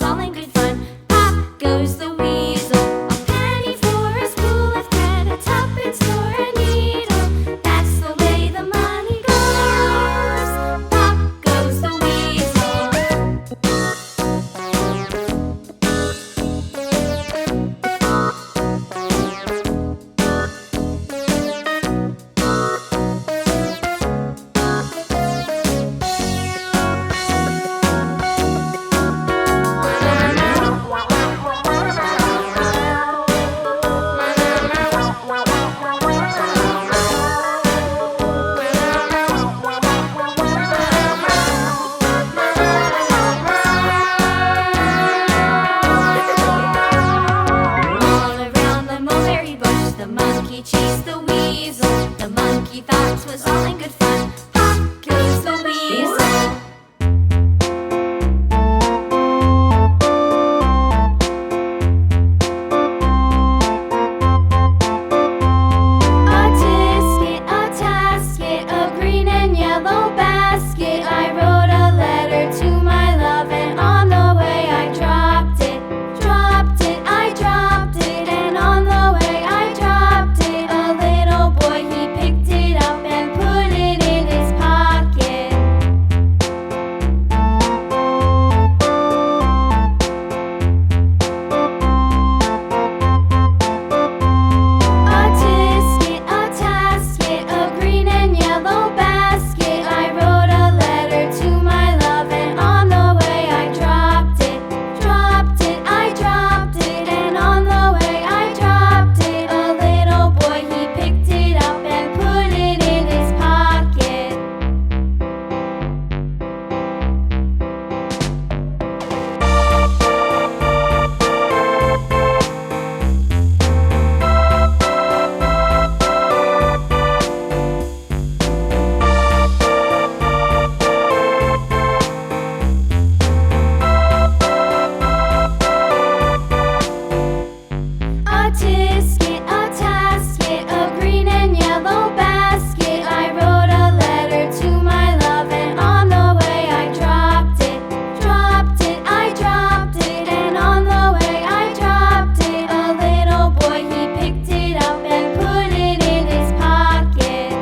all in good fun. Pop goes the weasel, a penny for a spool of thread, a tuppence for a needle. That's the way the money goes. Pop goes the weasel. The monkey chased the weasel. The monkey thought 'twas all in good fun. Pop goes the weasel. A tisket, a tasket, a green and yellow basket. I wrote a letter to my love, and on the way I dropped it. Dropped it, I dropped it, and on the way I dropped it. A little boy, he picked it up and put it in his pocket. A tisket, a tasket, a green and yellow basket. I wrote a letter to my love, and on the way I dropped it. Dropped it, I dropped it, and on the way I dropped it. A little boy, he picked it up and put it in his pocket. A tisket, a tasket, a green and yellow basket. I wrote a letter to my love, and on the way I dropped it. Dropped it, I dropped it, and on the way I dropped it. A little boy, he picked it up and put it in his pocket.